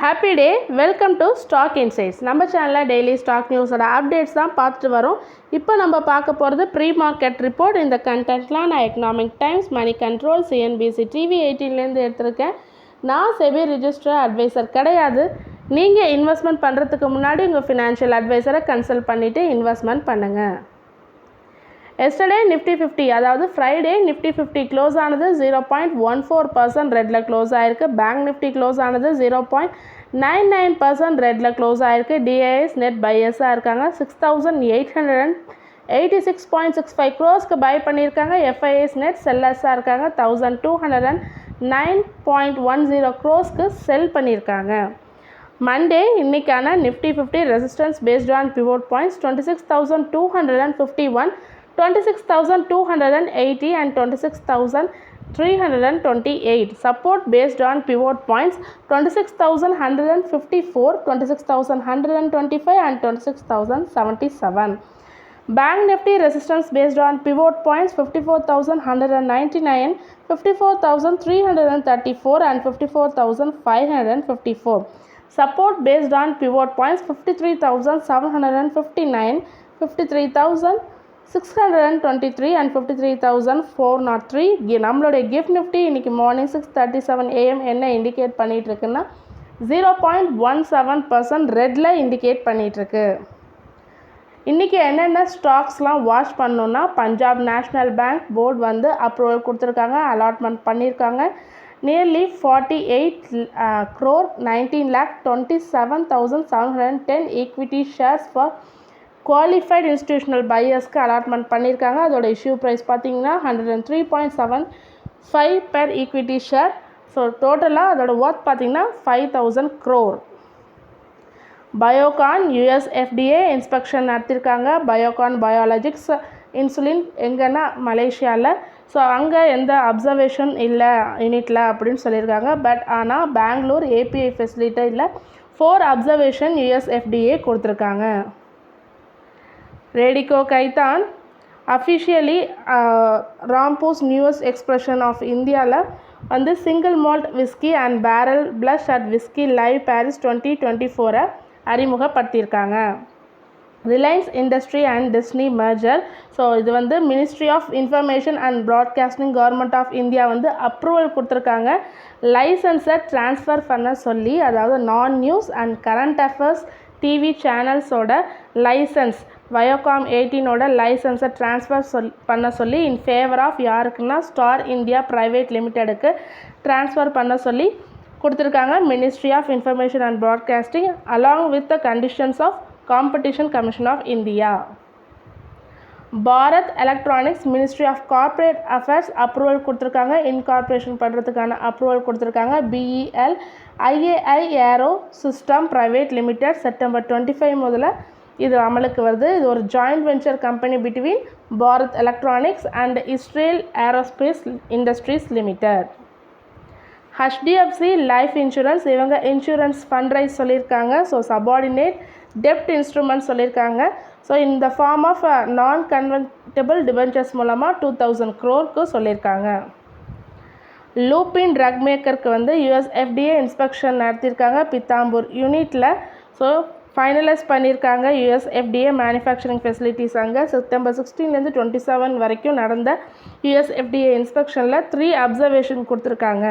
Happy day. Welcome to stock insights. நம்ம சேனலில் daily stock நியூஸோட updates தான் பார்த்துட்டு வரோம். இப்போ நம்ம பார்க்க போகிறது ப்ரீ மார்க்கெட் ரிப்போர்ட். இந்த கண்டென்ட்லாம் நான் economic times, money control, CNBC TV 18லேருந்து எடுத்திருக்கேன். நான் செபி ரிஜிஸ்டர் அட்வைசர் கிடையாது. நீங்கள் இன்வெஸ்ட்மெண்ட் பண்ணுறதுக்கு முன்னாடி உங்கள் ஃபினான்ஷியல் அட்வைசரை கன்சல்ட் பண்ணிவிட்டு இன்வெஸ்ட்மெண்ட் பண்ணுங்கள். எஸ்டர்டே நிஃப்டி 50 அதாவது ஃப்ரைடே நிஃப்டி 50 க்ளோஸ் ஆனது 0.14% ரெட்டில் க்ளோஸ் ஆகிருக்கு. பேங்க் நிஃப்டி க்ளோஸ் ஆனது 0.99% ரெட்டில் க்ளோஸ் ஆகிருக்கு. டிஐஎஸ் நெட் பையர்ஸாக இருக்காங்க. 6,886.65 க்ரோஸ்க்கு பை பண்ணியிருக்காங்க. எஃப்ஐஎஸ் நெட் செல்லர்ஸாக இருக்காங்க. 1,209.10 க்ரோஸ்க்கு செல் பண்ணியிருக்காங்க. மண்டே இன்னைக்கான Nifty 50 resistance based on pivot points 26,251, 26,280 and 26,328. Support based on pivot points 26,154, 26,125 and 26,077. Bank Nifty resistance based on pivot points 54,199, 54,334 and 54,554. Support based on pivot points 53,759, 53,623 and 53,403. நம்மளுடைய gift Nifty இன்றைக்கி morning 6:37 AM என்ன indicate பண்ணிகிட்ருக்குன்னா 0.17% ரெட்டில் indicate பண்ணிகிட்ருக்கு. இன்றைக்கி என்னென்ன ஸ்டாக்ஸ்லாம் watch பண்ணோன்னா, பஞ்சாப் நேஷ்னல் பேங்க் போர்டு வந்து அப்ரூவல் கொடுத்துருக்காங்க, அலாட்மெண்ட் பண்ணியிருக்காங்க. Nearly 48 crore 19,27,710 equity shares for qualified institutional பையர்ஸ்க்கு அலாட்மெண்ட் பண்ணியிருக்காங்க. அதோட இஷ்யூ ப்ரைஸ் பார்த்தீங்கன்னா 103.75 per ஈக்விட்டி ஷேர். ஸோ டோட்டலாக அதோட ஒர்த் பார்த்தீங்கன்னா 5,000 crore. Biocon US FDA inspection நடத்தியிருக்காங்க. பயோகான் பயாலஜிக்ஸ் இன்சுலின் எங்கன்னா மலேசியாவில். ஸோ அங்கே எந்த அப்சர்வேஷன் இல்லை யூனிட்டில் அப்படின்னு சொல்லியிருக்காங்க. பட் ஆனால் பெங்களூர் API ஃபெசிலிட்டியில் 4 அப்சர்வேஷன் யூஎஸ் FDA கொடுத்துருக்காங்க. Radico Khaitan officially Rampur's newest expression of இந்தியாவில் வந்து single malt whisky and barrel plush at whisky live Paris 2024 அறிமுகப்படுத்தியிருக்காங்க. Reliance industry and Disney merger. So இது வந்து ministry of information and broadcasting government of India வந்து approval கொடுத்துருக்காங்க. லைசன்ஸை transfer பண்ண சொல்லி, அதாவது நான் news and current affairs TV சேனல்ஸோட லைசன்ஸ் வயோகாம் 18ஓட லைசன்ஸை ட்ரான்ஸ்ஃபர் பண்ண சொல்லி இன் ஃபேவர் ஆஃப் யாருக்குன்னா ஸ்டார் இந்தியா ப்ரைவேட் லிமிட்டெடுக்கு ட்ரான்ஸ்ஃபர் பண்ண சொல்லி கொடுத்துருக்காங்க. Ministry of information and broadcasting along with the conditions of competition commission of India. Bharat electronics ministry of corporate affairs approval கொடுத்துருக்காங்க. இன்கார்பரேஷன் பண்ணுறதுக்கான அப்ரூவல் கொடுத்துருக்காங்க. BEL IAI aero system private limited September 25 முதல்ல இது அமலுக்கு வருது. இது ஒரு joint venture company between Bharat electronics and Israel aerospace industries limited. HDFC life insurance இவங்க இன்சூரன்ஸ் ஃபண்ட்ரைஸ் சொல்லியிருக்காங்க. ஸோ சபார்டினேட் டெப்ட் இன்ஸ்ட்ருமெண்ட் சொல்லியிருக்காங்க. ஸோ இந்த ஃபார்ம் ஆஃப் நான் கன்வெர்ட்டபிள் டிபென்ச்சர்ஸ் மூலமாக 2,000 crore சொல்லியிருக்காங்க. லூப்பின் ட்ரக் மேக்கருக்கு வந்து US FDA இன்ஸ்பெக்ஷன் நடத்தியிருக்காங்க பித்தாம்பூர் யூனிட்டில். ஸோ ஃபைனலைஸ் பண்ணியிருக்காங்க US FDA மேனுஃபேக்சரிங் ஃபெசிலிட்டிஸ். அங்கே செப்டம்பர் 16லேருந்து 27 வரைக்கும் நடந்த US FDA இன்ஸ்பெக்ஷனில் 3 அப்சர்வேஷன் கொடுத்துருக்காங்க.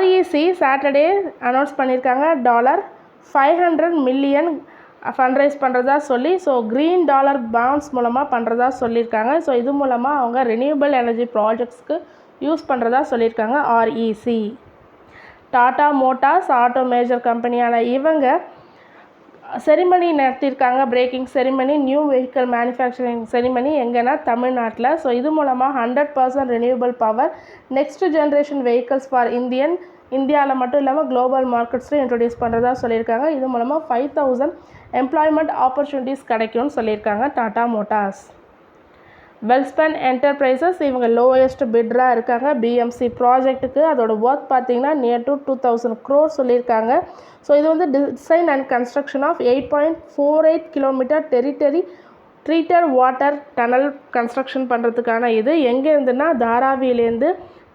REC சாட்டர்டே அனௌன்ஸ் பண்ணியிருக்காங்க $500 million ஃபண்ட்ரைஸ் பண்ணுறதா சொல்லி. ஸோ க்ரீன் டாலர் பாண்ட்ஸ் மூலமாக பண்ணுறதா சொல்லியிருக்காங்க. ஸோ இது மூலமாக அவங்க ரினியூவபிள் எனர்ஜி ப்ராஜெக்ட்ஸ்க்கு யூஸ் பண்ணுறதா சொல்லியிருக்காங்க REC. Tata motors auto major கம்பெனியான இவங்க செரிமனி நடத்தியிருக்காங்க. Breaking ceremony, new vehicle manufacturing ceremony எங்கன்னா தமிழ்நாட்டில். ஸோ இது மூலமாக 100% renewable power next generation vehicles for இந்தியாவில் மட்டும் இல்லாமல் குளோபல் மார்க்கெட்ஸ்லையும் இன்ட்ரடியூஸ் பண்ணுறதா சொல்லியிருக்காங்க. இது மூலமாக 5,000 எம்ப்ளாய்மெண்ட் ஆப்பர்ச்சுனிட்டிஸ் கிடைக்கும்னு சொல்லியிருக்காங்க டாடா மோட்டார்ஸ். வெல்ஸ்பன் என்டர்பிரைசஸ் இவங்க லோயஸ்ட் பிட்ராக இருக்காங்க BMC ப்ராஜெக்ட்டுக்கு. அதோட ஒர்க் பார்த்தீங்கன்னா நியர் டு 2,000 crore சொல்லியிருக்காங்க. ஸோ இது வந்து design and construction of 8.48 kilometre treated water tunnel construction பண்ணுறதுக்கான இது எங்கே இருந்துன்னா தாராவிலேருந்து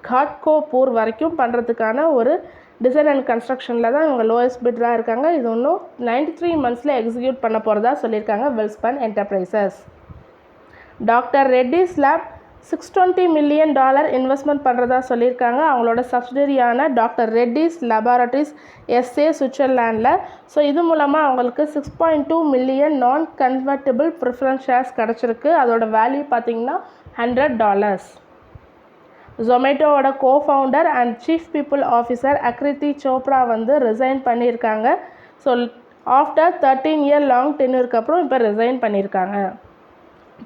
காட்கோபூர் வரைக்கும் பண்ணுறதுக்கான ஒரு டிசைன் அண்ட் கன்ஸ்ட்ரக்ஷனில் தான் இவங்க லோயஸ்ட் பிட்ராக இருக்காங்க. இது இன்னும் 93 மந்த்ஸில் எக்ஸிக்யூட் பண்ண போகிறதா சொல்லியிருக்காங்க Welspun Enterprises. Doctor Reddy's lab $620 million investment பண்ணுறதா சொல்லியிருக்காங்க அவங்களோட சப்சிடரியான டாக்டர் ரெட்டிஸ் லேபார்டரிஸ் எஸ்ஏ சுவிட்சர்லாண்டில். ஸோ இது மூலமாக அவங்களுக்கு 6.2 million நான் கன்வெர்ட்டிபிள் ப்ரிஃபரன்ஸ் ஷேர்ஸ் கிடச்சிருக்கு. அதோட வேல்யூ பார்த்திங்கன்னா $100. ஜொமேட்டோவோட cofounder and chief people officer Akriti Chopra வந்து ரிசைன் பண்ணியிருக்காங்க. ஸோ ஆஃப்டர் 13 year லாங் டென்யூருக்கு அப்புறம் இப்போ ரிசைன் பண்ணியிருக்காங்க.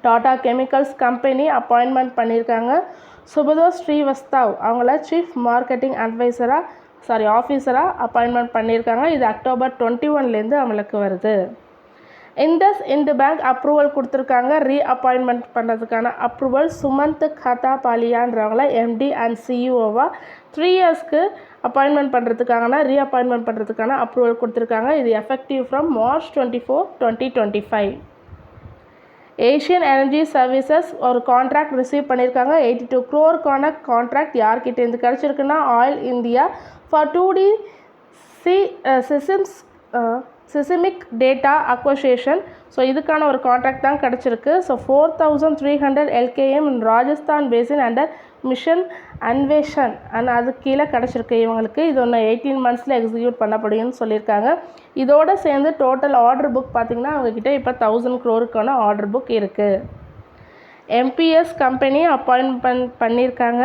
டாடா கெமிக்கல்ஸ் கம்பெனி அப்பாயின்மெண்ட் பண்ணியிருக்காங்க. சுபதோஷ் ஸ்ரீவஸ்தவ் அவங்கள சீஃப் மார்க்கெட்டிங் ஆஃபீஸராக அப்பாயின்மெண்ட் பண்ணியிருக்காங்க. இது அக்டோபர் 21லேருந்து அமலுக்கு வருது. இந்து பேங்க் அப்ரூவல் கொடுத்துருக்காங்க. ரீஅப்பாயின்மெண்ட் பண்ணுறதுக்கான அப்ரூவல் சுமந்த் கதாபாலியான்றவங்கள எம்டி அண்ட் சிஇஓவாக 3 yearsக்கு அப்பாயின்மெண்ட் பண்ணுறதுக்கான அப்ரூவல் கொடுத்துருக்காங்க. இது effective from March 24, 2025. Asian energy services ஒரு கான்ட்ராக்ட் ரிசீவ் பண்ணியிருக்காங்க. 82 crore கான்ட்ராக்ட் யார்கிட்டேருந்து கிடச்சிருக்குன்னா oil India for 2D seismic data acquisition. So இதுக்கான ஒரு கான்ட்ராக்ட் தான் கிடச்சிருக்கு. So 4300 LKM in Rajasthan basin under mission Anveshan அது கீழே கிடச்சிருக்கு இவங்களுக்கு. இது ஒன்று 18 monthஸில் எக்ஸிக்யூட் பண்ணப்படும்னு சொல்லியிருக்காங்க. இதோடு சேர்ந்து டோட்டல் ஆர்டர் புக் பார்த்திங்கன்னா அவங்கக்கிட்ட இப்போ 1000 crore ஆர்டர் புக் இருக்குது. எம்பிஎஸ் கம்பெனி அப்பாயின்மெண்ட் பண்ணியிருக்காங்க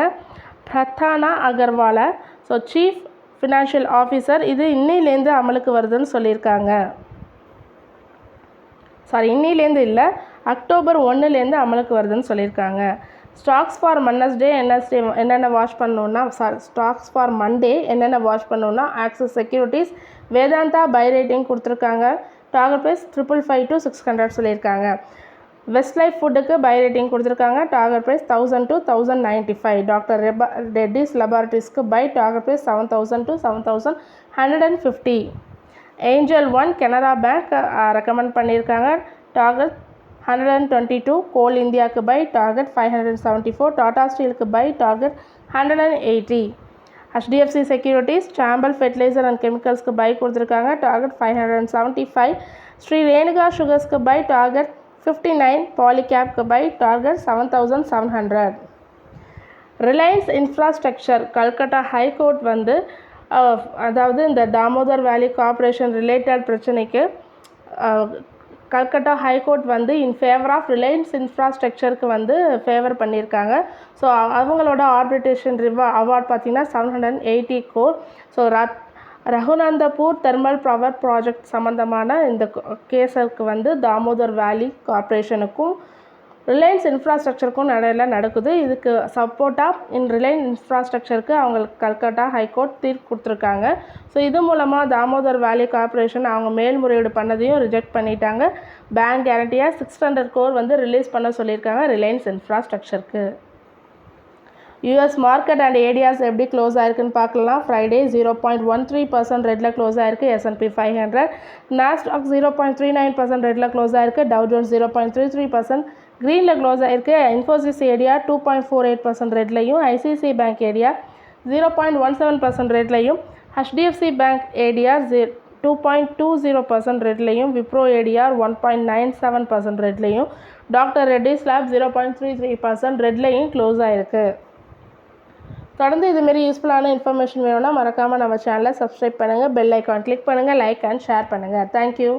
பிரதானா அகர்வாலை. So chief financial officer. இது இன்னிலேருந்து அமலுக்கு வருதுன்னு சொல்லியிருக்காங்க. இன்னிலேருந்து இல்லை, அக்டோபர் 1லேருந்து அமலுக்கு வருதுன்னு சொல்லியிருக்காங்க. ஸ்டாக்ஸ் ஃபார் மன்னஸ்டே என்னென்ன வாட்ச் பண்ணணுன்னா ஸ்டாக்ஸ் ஃபார் மண்டே என்னென்ன வாட்ச் பண்ணணுன்னா Axis securities Vedanta buy rating கொடுத்துருக்காங்க. டார்கெட் ப்ரைஸ் 555 to 600 சொல்லியிருக்காங்க. வெஸ்ட் லைஃப் ஃபுட்டுக்கு பை ரேட்டிங் கொடுத்துருக்காங்க. Target price 1000 to 1095. Doctor Reddy's லெபார்டரிஸ்க்கு buy target price 7000 to 7150. Angel one Canara bank recommend பண்ணியிருக்காங்க. டார்கெட் 122. கோல் இந்தியாவுக்கு பை டார்கெட் 574. டாடா ஸ்டீலுக்கு buy target 180. HDFC securities Chambal fertiliser and கெமிக்கல்ஸ்க்கு buy கொடுத்துருக்காங்க. டார்கெட் 575. ஸ்ரீ ரேணுகா சுகர்ஸ்க்கு பை டார்கெட் 59. பாலிகேப்க்கு buy target 7700. Reliance infrastructure Calcutta high court வந்து அதாவது இந்த தாமோதர் வேலி கார்ப்பரேஷன் ரிலேட்டட் பிரச்சனைக்கு கல்கட்டா ஹைகோர்ட் வந்து இன் ஃபேவர் ஆஃப் ரிலையன்ஸ் இன்ஃப்ராஸ்ட்ரக்சருக்கு வந்து ஃபேவர் பண்ணியிருக்காங்க. ஸோ அவங்களோட ஆர்பிட்ரேஷன் அவார்ட் பார்த்திங்கன்னா 780 crore. So Raghunathpur thermal power project சம்மந்தமான இந்த கேஸுக்கு வந்து தாமோதர் வேலி கார்ப்பரேஷனுக்கும் ரிலையன்ஸ் இன்ஃப்ராஸ்ட்ரக்சருக்கும் நடக்குது. இதுக்கு சப்போர்ட்டாக ரிலையன்ஸ் இன்ஃப்ராஸ்ட்ரக்சருக்கு அவங்களுக்கு கல்கட்டா ஹைகோர்ட் தீர்ப்பு கொடுத்துருக்காங்க. ஸோ இது மூலமாக தாமோதர் வேலி கார்ப்பரேஷன் அவங்க மேல்முறையீடு பண்ணதையும் ரிஜெக்ட் பண்ணிட்டாங்க. பேங்க் கேரண்டியாக 600 crore வந்து ரிலீஸ் பண்ண சொல்லியிருக்காங்க Reliance இன்ஃப்ராஸ்ட்ரக்சருக்கு. US market and ATRs எப்படி க்ளோஸ் ஆயிருக்குன்னு பார்க்கலாம். ஃப்ரைடே 0.13% ரெட்டில் க்ளோஸ் ஆயிருக்கு. S&P 500. நாஸ்டாக் 0.39% ரெட்டில் க்ளோஸ் ஆயிருக்கு. டவ் ஜோன்ஸ் 0.33% க்ரீனில் க்ளோஸ் ஆயிருக்கு. இன்ஃபோசிஸ் ஏடிஆர் 2.48% ரெட்லையும், ஐசிஐசிஐ பேங்க் ஏடிஆர் 0.17% ரெட்லையும், HDFC பேங்க் ஏடிஆர் 2.20% ரெட்லையும், விப்ரோ ஏடிஆர் 1.97% ரெட்லையும், டாக்டர் ரெட்டிஸ் லேப் 0.33% ரெட்லையும் க்ளோஸ் ஆயிருக்கு. தொடர்ந்து இதுமாரி யூஸ்ஃபுல்லான இன்ஃபர்மேஷன் வேணும்னா மறக்காமல் நம்ம சேனலை சப்ஸ்கிரைப் பண்ணுங்கள், பெல் ஐக்கான் கிளிக் பண்ணுங்கள், லைக் அண்ட் ஷேர் பண்ணுங்கள். தேங்க்யூ.